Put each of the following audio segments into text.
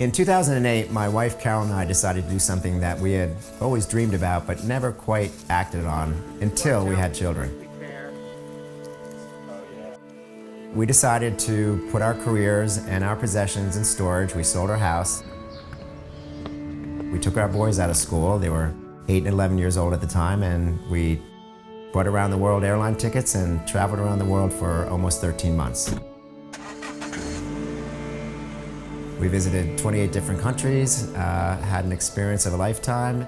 In 2008, my wife Carol and I decided to do something that we had always dreamed about but never quite acted on until we had children. We decided to put our careers and our possessions in storage. We sold our house. We took our boys out of school. They were 8 and 11 years old at the time, and we bought around the world airline tickets and traveled around the world for almost 13 months. We visited 28 different countries, had an experience of a lifetime.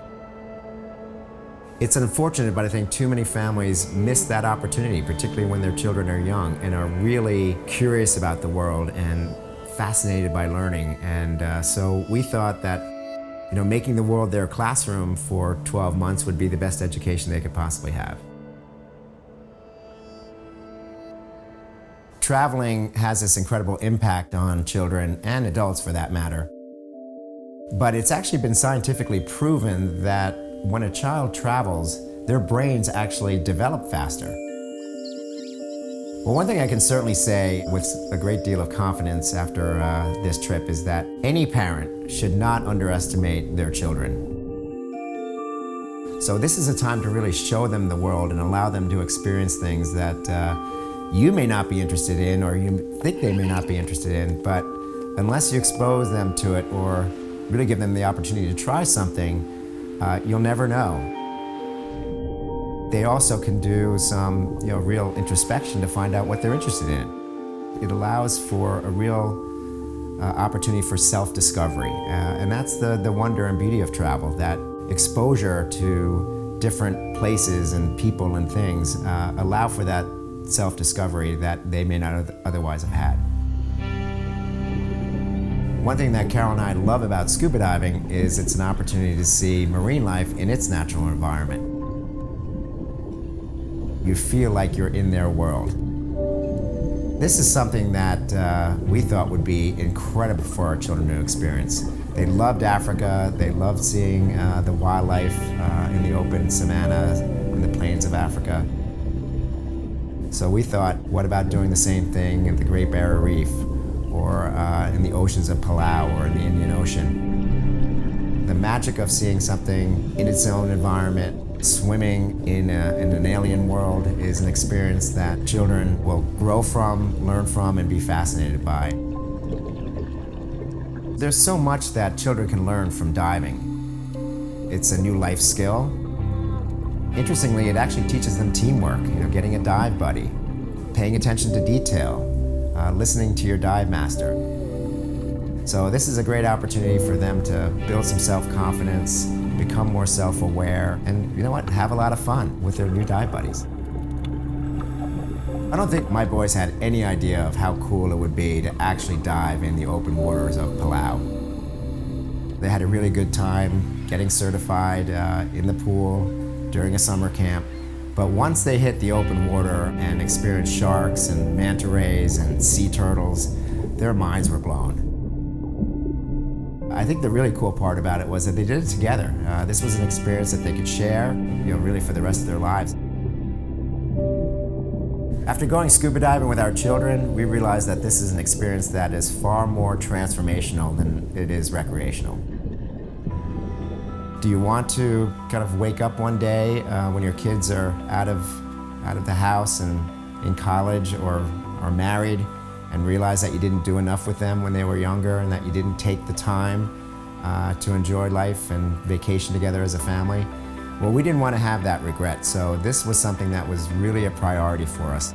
It's unfortunate, but I think too many families miss that opportunity, particularly when their children are young and are really curious about the world and fascinated by learning. And so we thought that making the world their classroom for 12 months would be the best education they could possibly have. Traveling has this incredible impact on children and adults for that matter. But it's actually been scientifically proven that when a child travels, their brains actually develop faster. Well, one thing I can certainly say with a great deal of confidence after this trip is that any parent should not underestimate their children. So this is a time to really show them the world and allow them to experience things that you may not be interested in, or you think they may not be interested in, but unless you expose them to it or really give them the opportunity to try something, you'll never know. They also can do some real introspection to find out what they're interested in. It allows for a real opportunity for self-discovery, and that's the wonder and beauty of travel, that exposure to different places and people and things allow for that self-discovery that they may not otherwise have had. One thing that Carol and I love about scuba diving is it's an opportunity to see marine life in its natural environment. You feel like you're in their world. This is something that we thought would be incredible for our children to experience. They loved Africa, they loved seeing the wildlife in the open savanna, in the plains of Africa. So we thought, what about doing the same thing in the Great Barrier Reef, or in the oceans of Palau, or in the Indian Ocean? The magic of seeing something in its own environment, swimming in an alien world, is an experience that children will grow from, learn from, and be fascinated by. There's so much that children can learn from diving. It's a new life skill. Interestingly, it actually teaches them teamwork, getting a dive buddy, paying attention to detail, listening to your dive master. So this is a great opportunity for them to build some self-confidence, become more self-aware, and have a lot of fun with their new dive buddies. I don't think my boys had any idea of how cool it would be to actually dive in the open waters of Palau. They had a really good time getting certified in the pool during a summer camp. But once they hit the open water and experienced sharks and manta rays and sea turtles, their minds were blown. I think the really cool part about it was that they did it together. This was an experience that they could share, really for the rest of their lives. After going scuba diving with our children, we realized that this is an experience that is far more transformational than it is recreational. Do you want to kind of wake up one day when your kids are out of the house and in college or are married and realize that you didn't do enough with them when they were younger and that you didn't take the time to enjoy life and vacation together as a family? Well, we didn't want to have that regret, so this was something that was really a priority for us.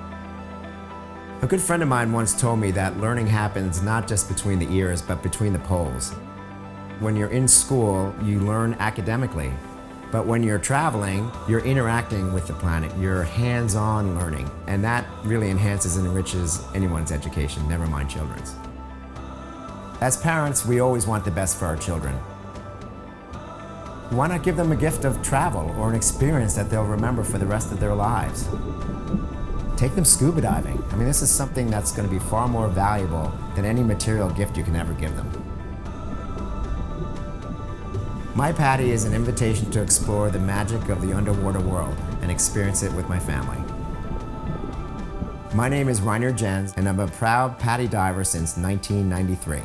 A good friend of mine once told me that learning happens not just between the ears, but between the poles. When you're in school, you learn academically. But when you're traveling, you're interacting with the planet. You're hands-on learning. And that really enhances and enriches anyone's education, never mind children's. As parents, we always want the best for our children. Why not give them a gift of travel or an experience that they'll remember for the rest of their lives? Take them scuba diving. I mean, this is something that's going to be far more valuable than any material gift you can ever give them. My PADI is an invitation to explore the magic of the underwater world and experience it with my family. My name is Jenss, and I'm a proud PADI diver since 1993.